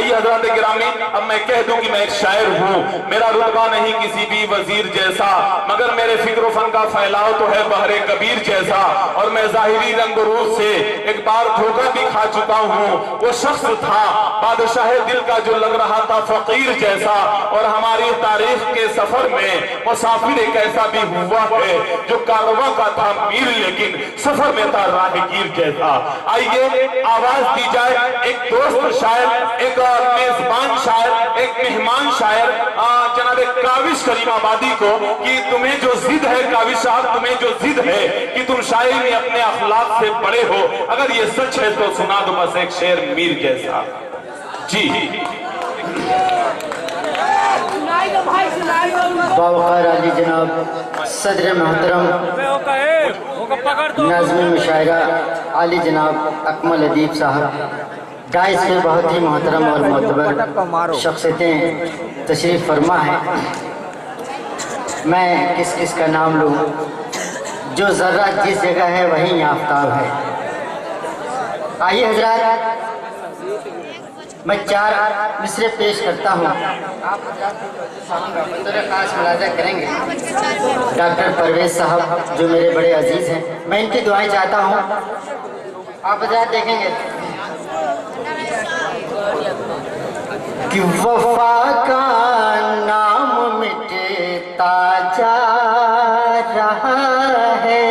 आइए हजरत गिरामी, अब मैं कह दूं कि मैं एक शायर हूँ, मेरा रुतबा नहीं किसी भी वजीर जैसा, मगर मेरे फिक्र फन का फैलाव तो है बहरे कबीर जैसा। और मैं जाहिरी रंग रूप से एक बार धोखा भी खा चुका हूँ। वो शख्स था बादशाह दिल का जो लग रहा था फकीर जैसा, और हमारी तारीख के सफर में मुसाफिर एक ऐसा भी हुआ है जो कारवां का था मीर लेकिन सफर में था राहगीर जैसा। आइए आवाज दी जाए एक दोस्त शायर, एक मेजबान शायर, एक मेहमान शायर जनाब काविश करीमाबादी को, कि तुम्हें जो जिद है काविश साहब, तुम्हें जो जिद है कि तुम शायरी में अपने अखलाक से बड़े हो, अगर ये सच है तो सुना दो बस एक शेर मीर जैसा। जी बावकार अली जनाब सदर मोहतरम नाज़िम मुशायरा आली जनाब अकमल अदीब साहब, डाइस में बहुत ही मोहतरम और मोतबर शख्सियतें तशरीफ़ फरमा है। मैं किस किस का नाम लूँ, जो ज़र्रा जिस जगह है वहीं आफ्ताब है। आइए हजरात, मैं 4 मिसरे पेश करता हूँ, आप खास मुलाजा करेंगे। डॉक्टर परवेज साहब जो मेरे बड़े अजीज़ हैं, मैं इनकी दुआएं चाहता हूँ, आप हजरात देखेंगे कि वफा का नाम मिटता जा रहा है।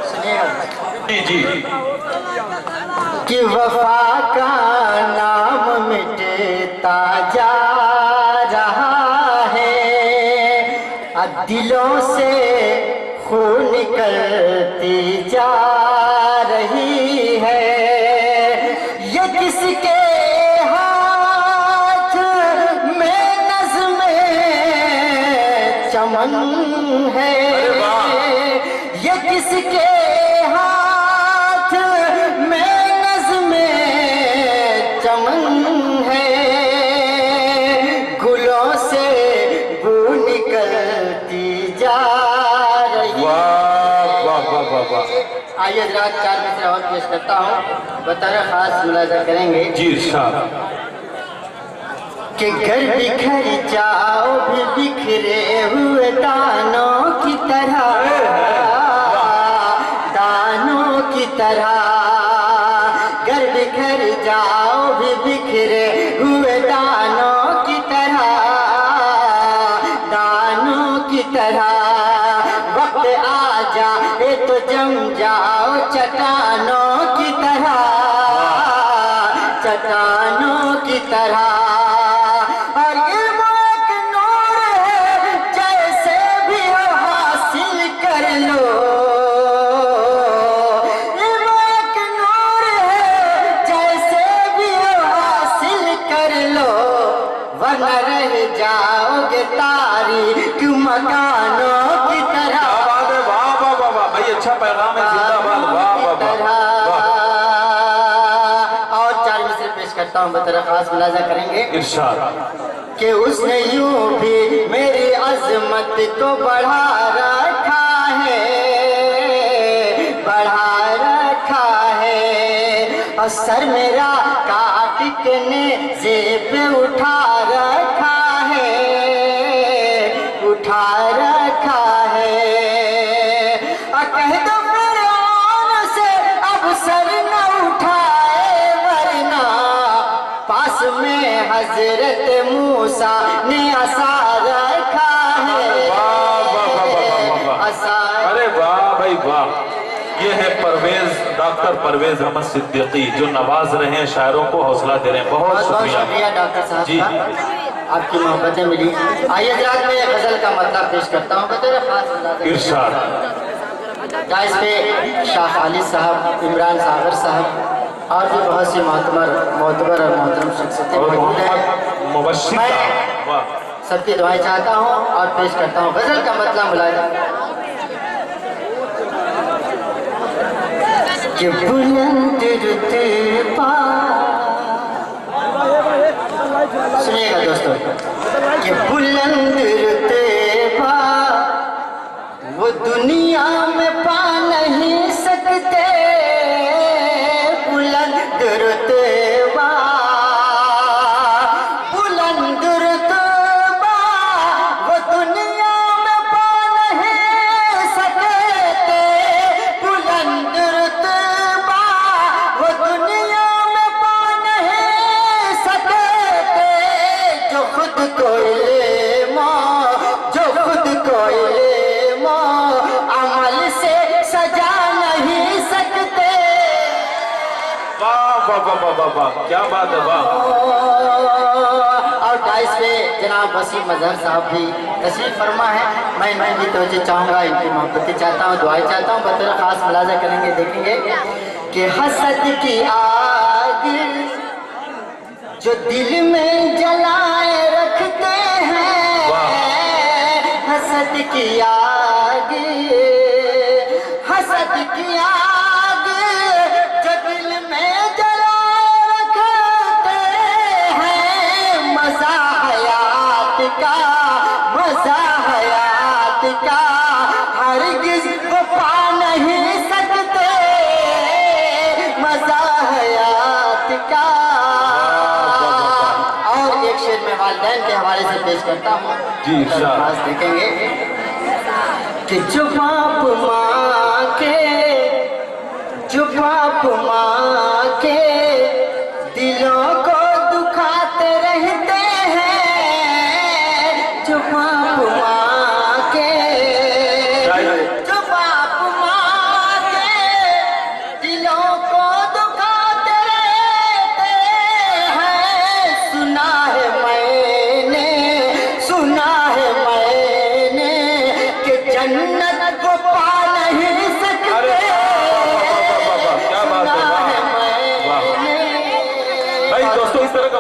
सुनिएगा जी जी, कि वफा का नाम मिटता जा रहा है, दिलों से खून निकलती जा रही है। ये किसके हाथ में नज़्म-ए चमन है, ये किसके हाथ में नज़्म-ए चमन है, गुलों से बू निकलती जा रही है। आइए हजरात 4 मिसरे और पेश करता हूँ, बतारा खास मुलाजा करेंगे। जी इरशाद। कि घर बिखर जाओ भी बिखरे हुए दानों की तरह, दानों की तरह, घर बिखर जाओ भी बिखरे हुए दानों की तरह, दानों की तरह। वक्त आ जाए तो जम जाओ चट्टानों की तरह, चट्टानों की तरह। और इल्म एक नूर है, जैसे भी हो हासिल कर लो। इल्म एक नूर है, जैसे भी हो हासिल कर लो, वरना रह जाओगे तारीक मकानों की तरह। वाह वाह वाह वाह, भाई अच्छा पैगाम है, जिंदाबाद। वाह वाह वाह। और 4 मिसरे पेश करता हूँ, बतारा खास मुलाजा करेंगे। इरशाद। कि उसने यूं भी मेरी अजमत को बढ़ा रखा है, बढ़ा रखा है। और सर मेरा काट के नेज़े पे उठा रखा है, उठा रखा है। और कह दो फिरौन से अब सर न उठाए, वरना पास में हजरत मूसा ने असा रखा है। अरे वाह भाई वाह, ये है परवेज, डॉक्टर परवेज अहमद सिद्दीकी, जो नवाज रहे हैं, शायरों को हौसला दे रहे हैं। बहुत शुक्रिया डॉक्टर साहब जी, आपकी मोहब्बतें मिली। आइए हजरात, मैं गजल का मतलब पेश करता हूँ, बतारा खास इरशाद। इस पे शाह खालिद साहब, इमरान सागर साहब और भी बहुत सी मोतबर और मोहतरम शख्सियतें मौजूद हैं। मुबश्शिर मैं वाह, सबकी दुआएं चाहता हूँ और पेश करता हूँ गजल का मतलब मुलाजा। कि बुलंद रुतबा, सुनिएगा दोस्तों, कि बुलंद रुतबा वो दुनिया में पा नहीं सकते, बुलंद रुतबा वाह वाह वाह वाह वाह, क्या बात है, वाह। और डाइस पे जनाब वसीम मजहर साहब भी तशरीफ फरमा है। मैं इनकी तवज्जो चाहूँगा, इनकी मोहब्बतें चाहता हूँ, दुआएं चाहता हूँ। बतौर खास मुलाजा करेंगे, देखेंगे कि हसद की आग जो दिल में जलाए रखते हैं, हसद की आग, हसद की आग जो दिल में जलाए रखते हैं, मजा हयात का, मजा हयात का हरगिज़ वो पा नहीं सकते, मजा हयात का। और एक शेर में वालिदैन के हवाले से पेश करता हूँ जी, इंशाअल्लाह। देखेंगे कि जो बाप माँ के, जो बाप माँ के दिलों को दुखाते रहते हैं, जो बाप माँ के, जो बाप माँ के दिलों को दुखाते रहते हैं, सुना है मैंने, सुना है मैंने कि जन्नत को पा नहीं